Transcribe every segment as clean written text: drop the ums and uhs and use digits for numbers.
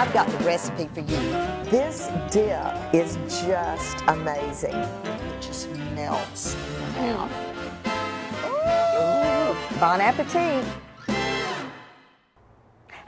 I've got the recipe for you. This dip is just amazing. It just melts in your mouth. Ooh. Bon appetit.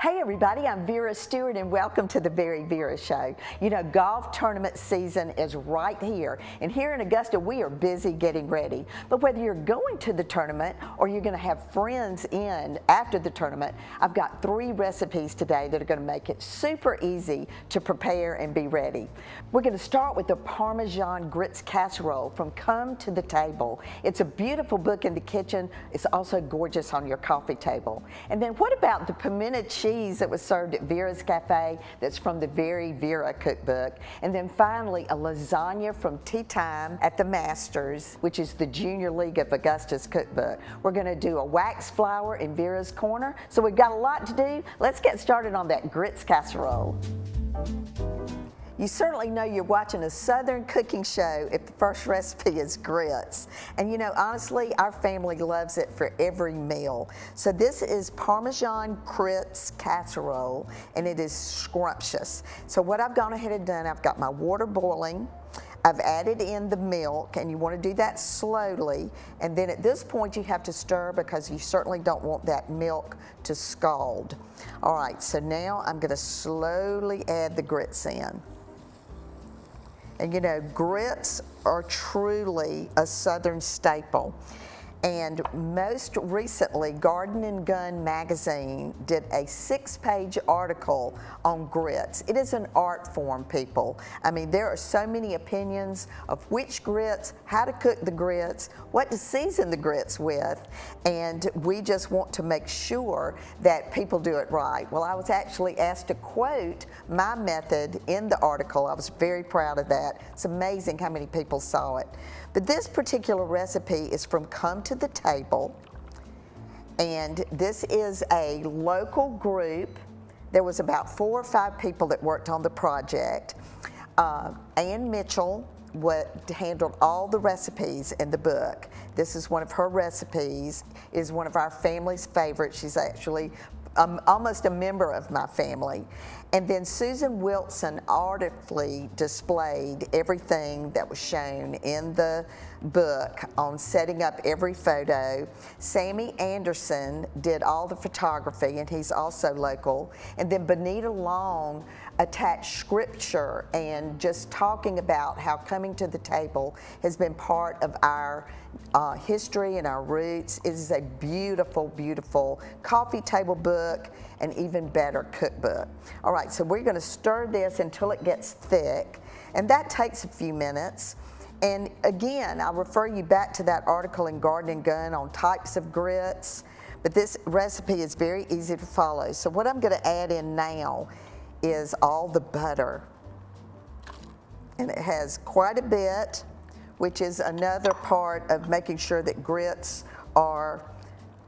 Hey everybody, I'm Vera Stewart and welcome to the VeryVera Show. You know, golf tournament season is right here, and here in Augusta we are busy getting ready. But whether you're going to the tournament or you're going to have friends in after the tournament, I've got 3 recipes today that are going to make it super easy to prepare and be ready. We're going to start with the Parmesan Grits Casserole from Come to the Table. It's a beautiful book in the kitchen. It's also gorgeous on your coffee table. And then what about the Pimento Cheese that was served at Vera's Cafe that's from the VeryVera Cookbook? And then finally a lasagna from Tea Time at the Masters, which is the Junior League of Augusta's cookbook. We're going to do a wax flower in Vera's Corner. So we've got a lot to do. Let's get started on that grits casserole. You certainly know you're watching a Southern cooking show if the first recipe is grits. And you know, honestly, our family loves it for every meal. So this is Parmesan Grits Casserole, and it is scrumptious. So what I've gone ahead and done, I've got my water boiling. I've added in the milk, and you want to do that slowly. And then at this point you have to stir because you certainly don't want that milk to scald. All right, so now I'm going to slowly add the grits in. And you know, grits are truly a Southern staple. And most recently, Garden & Gun magazine did a 6-page article on grits. It is an art form, people. I mean, there are so many opinions of which grits, how to cook the grits, what to season the grits with, and we just want to make sure that people do it right. Well, I was actually asked to quote my method in the article. I was very proud of that. It's amazing how many people saw it. But this particular recipe is from Come to the Table, and this is a local group. There was about 4 or 5 people that worked on the project. Ann Mitchell handled all the recipes in the book. This is one of her recipes, is one of our family's favorites. She's actually almost a member of my family. And then Susan Wilson artfully displayed everything that was shown in the book on setting up every photo. Sammy Anderson did all the photography, and he's also local. And then Benita Long attached scripture and just talking about how coming to the table has been part of our history and our roots. It is a beautiful, beautiful coffee table book, and even better cookbook. All right, so we're going to stir this until it gets thick, and that takes a few minutes. And again, I'll refer you back to that article in Garden & Gun on types of grits, but this recipe is very easy to follow. So what I'm going to add in now is all the butter, and it has quite a bit, which is another part of making sure that grits are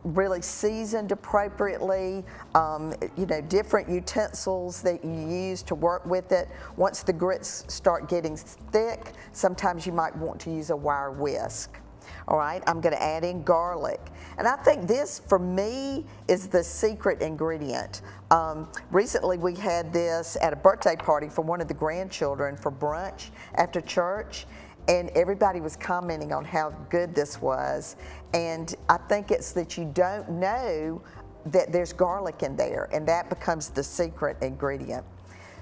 really seasoned appropriately, you know, different utensils that you use to work with it. Once the grits start getting thick, sometimes you might want to use a wire whisk. All right, I'm going to add in garlic. And I think this, for me, is the secret ingredient. Recently we had this at a birthday party for one of the grandchildren for brunch after church, and everybody was commenting on how good this was. And I think it's that you don't know that there's garlic in there, and that becomes the secret ingredient.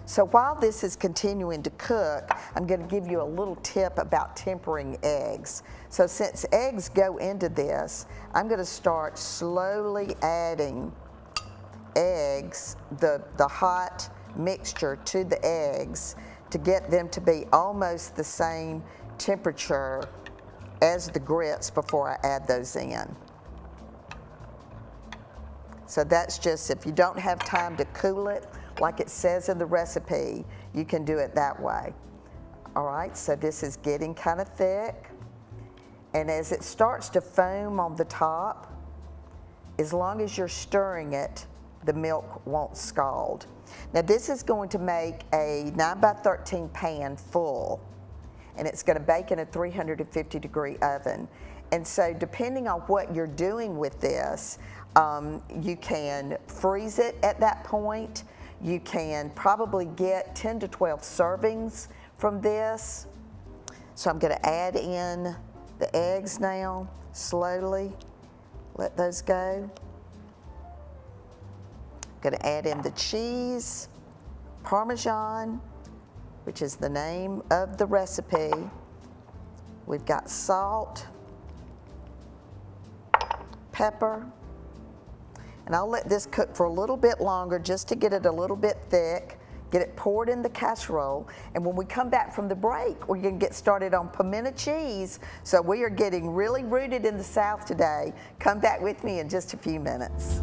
So while this is continuing to cook, I'm going to give you a little tip about tempering eggs. So since eggs go into this, I'm going to start slowly adding eggs, the hot mixture to the eggs, to get them to be almost the same temperature as the grits before I add those in. So that's just, if you don't have time to cool it, like it says in the recipe, you can do it that way. All right, so this is getting kind of thick. And as it starts to foam on the top, as long as you're stirring it, the milk won't scald. Now this is going to make a 9x13 pan full, and it's going to bake in a 350-degree oven. And so depending on what you're doing with this, you can freeze it at that point. You can probably get 10 to 12 servings from this. So I'm going to add in the eggs now, slowly. Let those go. Going to add in the cheese, Parmesan, which is the name of the recipe. We've got salt, pepper, and I'll let this cook for a little bit longer just to get it a little bit thick, get it poured in the casserole, and when we come back from the break, we're going to get started on pimento cheese. So we are getting really rooted in the South today. Come back with me in just a few minutes.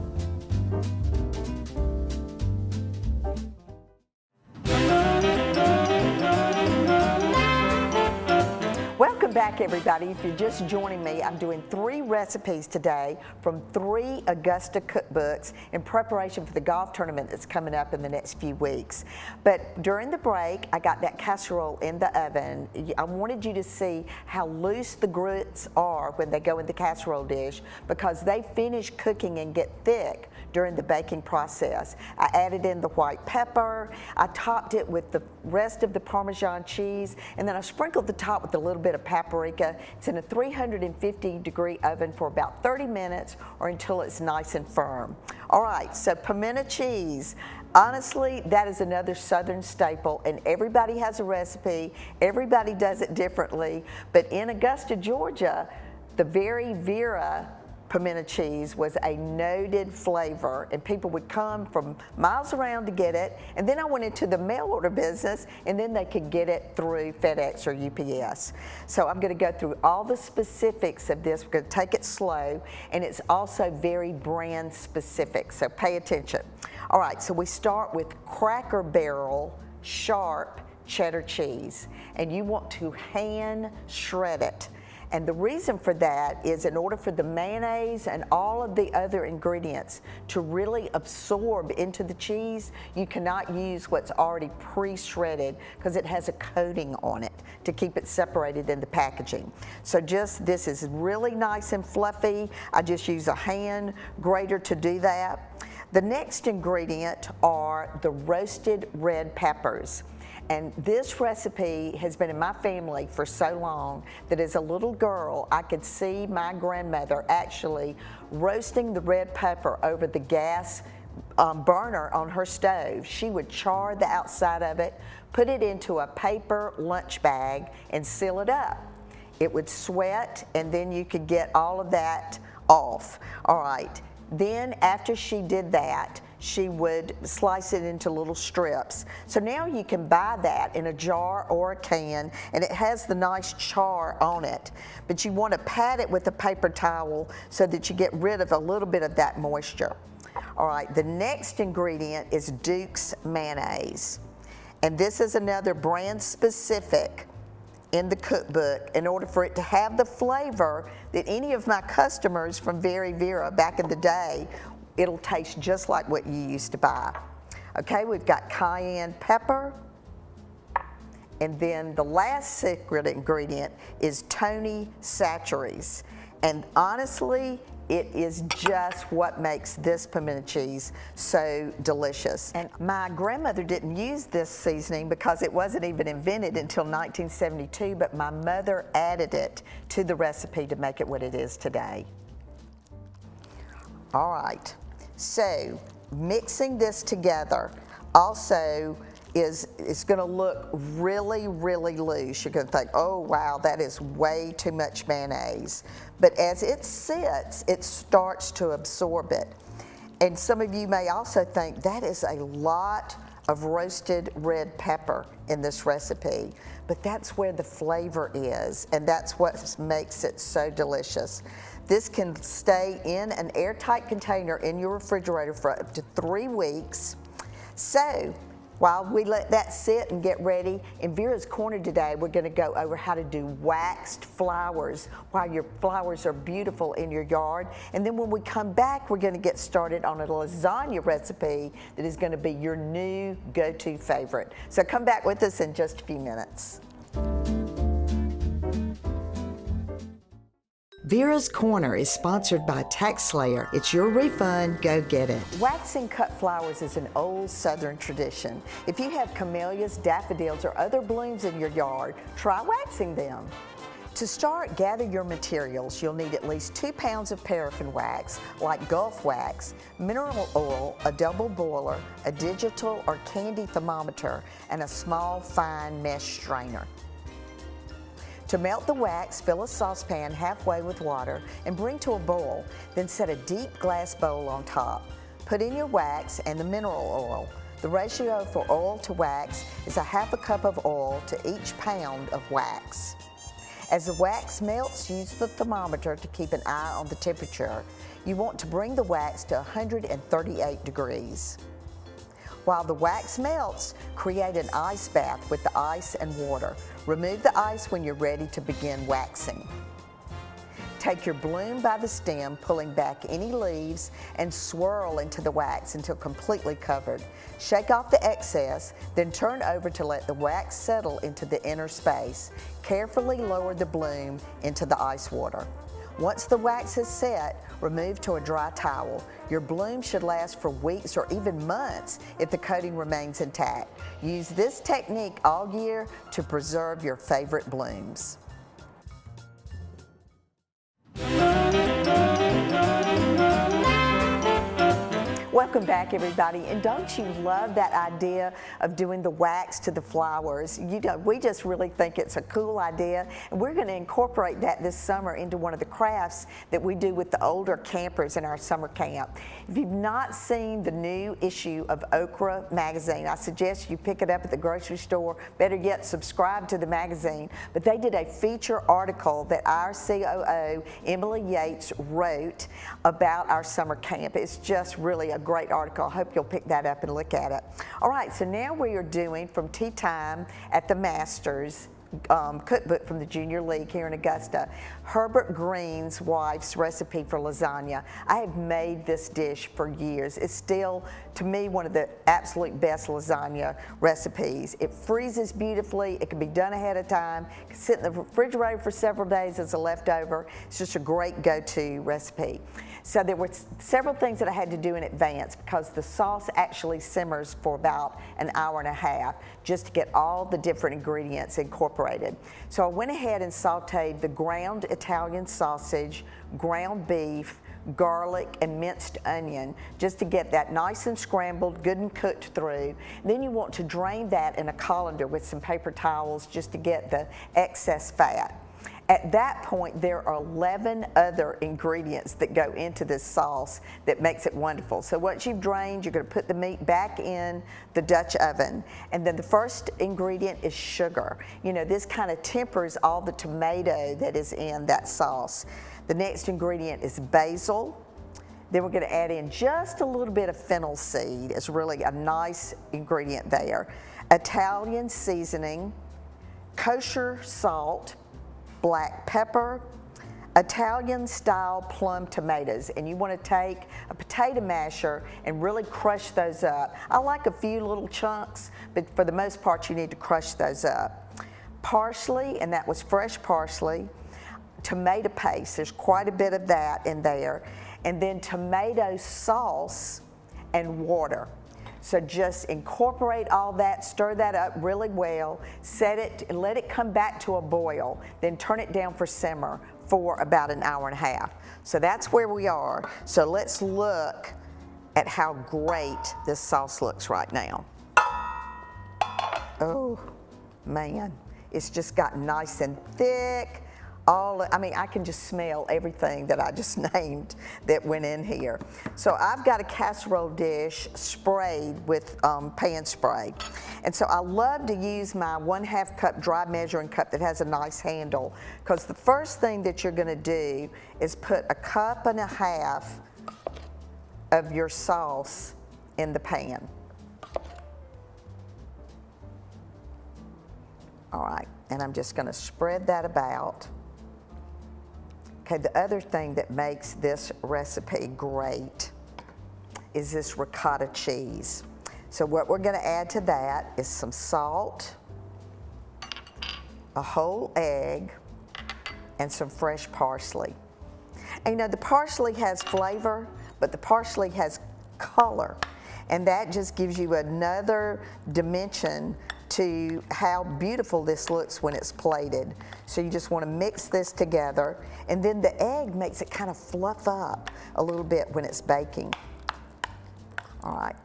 Welcome back, everybody. If you're just joining me, I'm doing 3 recipes today from 3 Augusta Cookbooks in preparation for the golf tournament that's coming up in the next few weeks. But during the break, I got that casserole in the oven. I wanted you to see how loose the grits are when they go in the casserole dish because they finish cooking and get thick during the baking process. I added in the white pepper, I topped it with the rest of the Parmesan cheese, and then I sprinkled the top with a little bit of paprika. It's in a 350-degree oven for about 30 minutes or until it's nice and firm. All right, so pimento cheese. Honestly, that is another Southern staple, and everybody has a recipe. Everybody does it differently, but in Augusta, Georgia, the VeryVera pimento cheese was a noted flavor, and people would come from miles around to get it. And then I went into the mail order business, and then they could get it through FedEx or UPS. So I'm going to go through all the specifics of this. We're going to take it slow, and it's also very brand specific, so pay attention. All right, so we start with Cracker Barrel sharp cheddar cheese, and you want to hand shred it. And the reason for that is in order for the mayonnaise and all of the other ingredients to really absorb into the cheese, you cannot use what's already pre-shredded because it has a coating on it to keep it separated in the packaging. So this is really nice and fluffy. I just use a hand grater to do that. The next ingredient are the roasted red peppers. And this recipe has been in my family for so long that as a little girl, I could see my grandmother actually roasting the red pepper over the gas burner on her stove. She would char the outside of it, put it into a paper lunch bag, and seal it up. It would sweat, and then you could get all of that off. All right. Then after she did that, she would slice it into little strips. So now you can buy that in a jar or a can, and it has the nice char on it. But you want to pat it with a paper towel so that you get rid of a little bit of that moisture. All right, the next ingredient is Duke's mayonnaise. And this is another brand specific in the cookbook in order for it to have the flavor that any of my customers from VeryVera back in the day, it'll taste just like what you used to buy. Okay, we've got cayenne pepper, and then the last secret ingredient is Tony Chachere's. And honestly, it is just what makes this pimento cheese so delicious. And my grandmother didn't use this seasoning because it wasn't even invented until 1972, but my mother added it to the recipe to make it what it is today. All right, so mixing this together also it's going to look really, really loose. You're going to think, oh wow, that is way too much mayonnaise. But as it sits, it starts to absorb it. And some of you may also think that is a lot of roasted red pepper in this recipe, but that's where the flavor is, and that's what makes it so delicious. This can stay in an airtight container in your refrigerator for up to 3 weeks. So while we let that sit and get ready, in Vera's Corner today, we're going to go over how to do waxed flowers while your flowers are beautiful in your yard. And then when we come back, we're going to get started on a lasagna recipe that is going to be your new go-to favorite. So come back with us in just a few minutes. Vera's Corner is sponsored by TaxSlayer. It's your refund. Go get it. Waxing cut flowers is an old Southern tradition. If you have camellias, daffodils, or other blooms in your yard, try waxing them. To start, gather your materials. You'll need at least 2 pounds of paraffin wax, like Gulf wax, mineral oil, a double boiler, a digital or candy thermometer, and a small fine mesh strainer. To melt the wax, fill a saucepan halfway with water and bring to a boil. Then set a deep glass bowl on top. Put in your wax and the mineral oil. The ratio for oil to wax is 1/2 cup of oil to each pound of wax. As the wax melts, use the thermometer to keep an eye on the temperature. You want to bring the wax to 138 degrees. While the wax melts, create an ice bath with the ice and water. Remove the ice when you're ready to begin waxing. Take your bloom by the stem, pulling back any leaves, and swirl into the wax until completely covered. Shake off the excess, then turn over to let the wax settle into the inner space. Carefully lower the bloom into the ice water. Once the wax is set, remove to a dry towel. Your bloom should last for weeks or even months if the coating remains intact. Use this technique all year to preserve your favorite blooms. Welcome back, everybody, and don't you love that idea of doing the wax to the flowers? You know, we just really think it's a cool idea, and we're going to incorporate that this summer into one of the crafts that we do with the older campers in our summer camp. If you've not seen the new issue of Okra magazine, I suggest you pick it up at the grocery store. Better yet, subscribe to the magazine. But they did a feature article that our COO, Emily Yates, wrote about our summer camp. It's just really a great article. I hope you'll pick that up and look at it. All right, so now we are doing From Tea Time at the Masters cookbook from the Junior League here in Augusta, Hubert Green's wife's recipe for lasagna. I have made this dish for years. It's still, to me, one of the absolute best lasagna recipes. It freezes beautifully. It can be done ahead of time. It can sit in the refrigerator for several days as a leftover. It's just a great go-to recipe. So there were several things that I had to do in advance because the sauce actually simmers for about an hour and a half just to get all the different ingredients incorporated. So I went ahead and sauteed the ground Italian sausage, ground beef, garlic, and minced onion just to get that nice and scrambled, good and cooked through. Then you want to drain that in a colander with some paper towels just to get the excess fat. At that point, there are 11 other ingredients that go into this sauce that makes it wonderful. So once you've drained, you're going to put the meat back in the Dutch oven. And then the first ingredient is sugar. You know, this kind of tempers all the tomato that is in that sauce. The next ingredient is basil. Then we're going to add in just a little bit of fennel seed. It's really a nice ingredient there. Italian seasoning, kosher salt, black pepper, Italian-style plum tomatoes, and you want to take a potato masher and really crush those up. I like a few little chunks, but for the most part you need to crush those up. Parsley, and that was fresh parsley. Tomato paste, there's quite a bit of that in there. And then tomato sauce and water. So just incorporate all that, stir that up really well, set it and let it come back to a boil, then turn it down for simmer for about an hour and a half. So that's where we are. So let's look at how great this sauce looks right now. Oh man, it's just gotten nice and thick. I mean, I can just smell everything that I just named that went in here. So I've got a casserole dish sprayed with pan spray. And so I love to use my 1/2 cup dry measuring cup that has a nice handle, because the first thing that you're gonna do is put 1.5 cups of your sauce in the pan. All right, and I'm just gonna spread that about. Okay, the other thing that makes this recipe great is this ricotta cheese. So what we're gonna add to that is some salt, a whole egg, and some fresh parsley. And you know, the parsley has flavor, but the parsley has color. And that just gives you another dimension to how beautiful this looks when it's plated. So you just want to mix this together, and then the egg makes it kind of fluff up a little bit when it's baking. All right,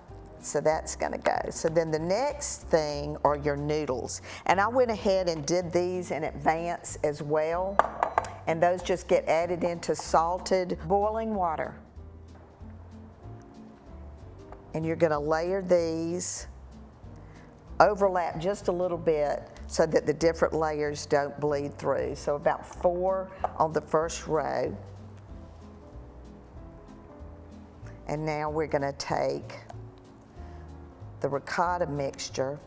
so that's going to go. So then the next thing are your noodles. And I went ahead and did these in advance as well, and those just get added into salted boiling water. And you're going to layer these, overlap just a little bit so that the different layers don't bleed through. So about 4 on the first row. And now we're going to take the ricotta mixture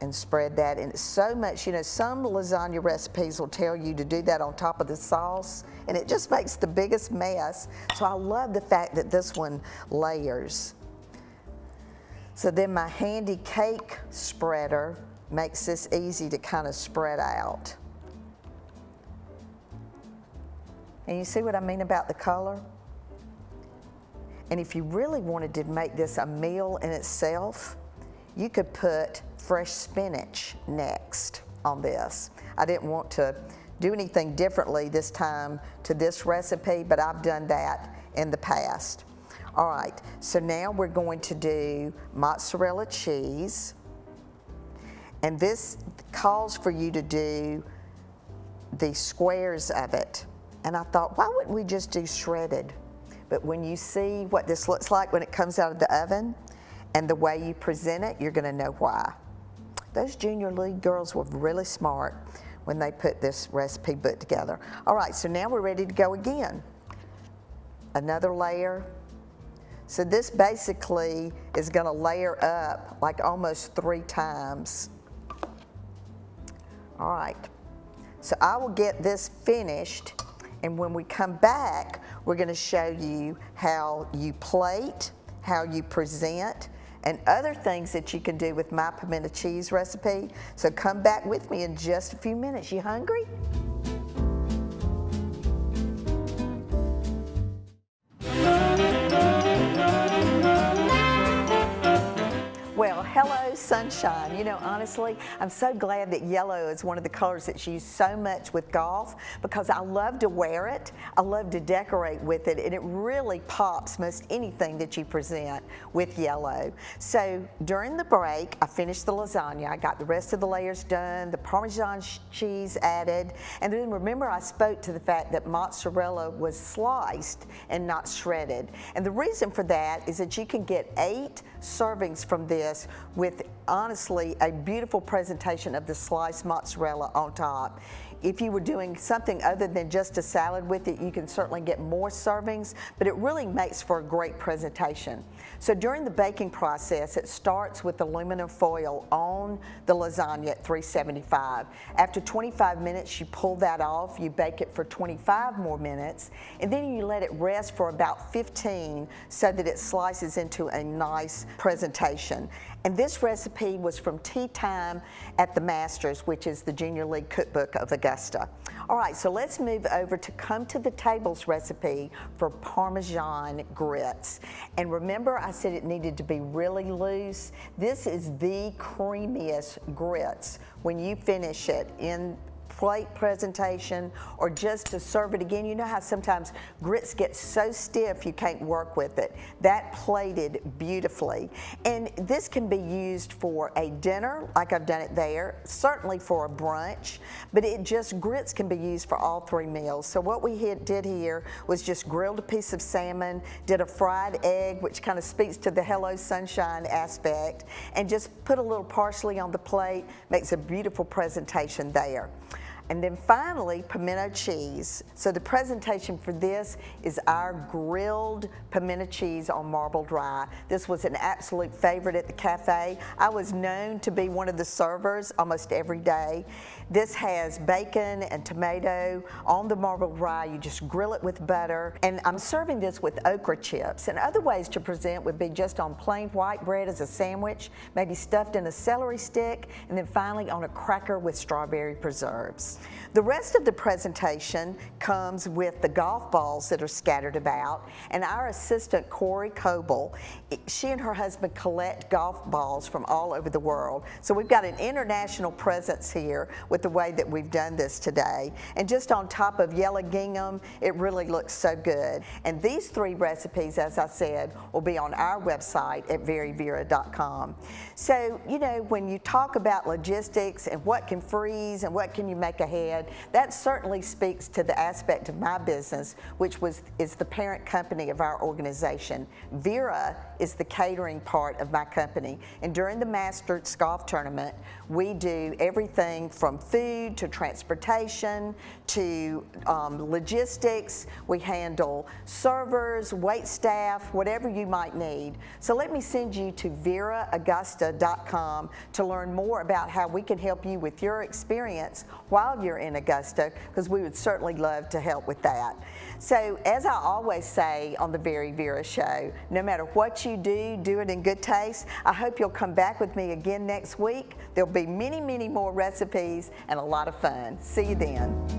and spread that. And it's so much, you know, some lasagna recipes will tell you to do that on top of the sauce, and it just makes the biggest mess. So I love the fact that this one layers. So then my handy cake spreader makes this easy to kind of spread out. And you see what I mean about the color? And if you really wanted to make this a meal in itself, you could put fresh spinach next on this. I didn't want to do anything differently this time to this recipe, but I've done that in the past. All right, so now we're going to do mozzarella cheese. And this calls for you to do the squares of it. And I thought, why wouldn't we just do shredded? But when you see what this looks like when it comes out of the oven and the way you present it, you're gonna know why. Those junior league girls were really smart when they put this recipe book together. All right, so now we're ready to go again. Another layer. So this basically is gonna layer up like almost 3 times. All right, so I will get this finished, and when we come back, we're gonna show you how you plate, how you present, and other things that you can do with my pimento cheese recipe. So come back with me in just a few minutes. You hungry? Well, hello, sunshine. You know, honestly, I'm so glad that yellow is one of the colors that's used so much with golf, because I love to wear it, I love to decorate with it, and it really pops most anything that you present with yellow. So during the break, I finished the lasagna. I got the rest of the layers done, the Parmesan cheese added, and then remember I spoke to the fact that mozzarella was sliced and not shredded. And the reason for that is that you can get 8 servings from this with honestly a beautiful presentation of the sliced mozzarella on top. If you were doing something other than just a salad with it, you can certainly get more servings, but it really makes for a great presentation. So during the baking process, it starts with aluminum foil on the lasagna at 375. After 25 minutes, you pull that off, you bake it for 25 more minutes, and then you let it rest for about 15 so that it slices into a nice presentation. And this recipe was from Tea Time at the Masters, which is the Junior League Cookbook of Augusta. All right, so let's move over to Come to the Table's recipe for Parmesan grits. And remember I said it needed to be really loose? This is the creamiest grits when you finish it in plate presentation or just to serve it again. You know how sometimes grits get so stiff you can't work with it. That plated beautifully. And this can be used for a dinner, like I've done it there, certainly for a brunch, but grits can be used for all 3 meals. So what we did here was just grilled a piece of salmon, did a fried egg, which kind of speaks to the hello sunshine aspect, and just put a little parsley on the plate, makes a beautiful presentation there. And then finally, pimento cheese. So the presentation for this is our grilled pimento cheese on marbled rye. This was an absolute favorite at the cafe. I was known to be one of the servers almost every day. This has bacon and tomato on the marbled rye. You just grill it with butter. And I'm serving this with okra chips. And other ways to present would be just on plain white bread as a sandwich, maybe stuffed in a celery stick, and then finally on a cracker with strawberry preserves. The rest of the presentation comes with the golf balls that are scattered about, and our assistant Corey Coble, she and her husband collect golf balls from all over the world. So we've got an international presence here with the way that we've done this today. And just on top of yellow gingham, it really looks so good. And these 3 recipes, as I said, will be on our website at VeryVera.com. So, you know, when you talk about logistics and what can freeze and what can you make ahead, that certainly speaks to the aspect of my business, which is the parent company of our organization. Vera is the catering part of my company, and during the Masters Golf Tournament, we do everything from food to transportation to logistics. We handle servers, wait staff, whatever you might need. So let me send you to VeraAugusta.com to learn more about how we can help you with your experience while you're in Augusta, because we would certainly love to help with that. So as I always say on the Very Vera Show, no matter what you do, do it in good taste. I hope you'll come back with me again next week. There'll be many, many more recipes and a lot of fun. See you then.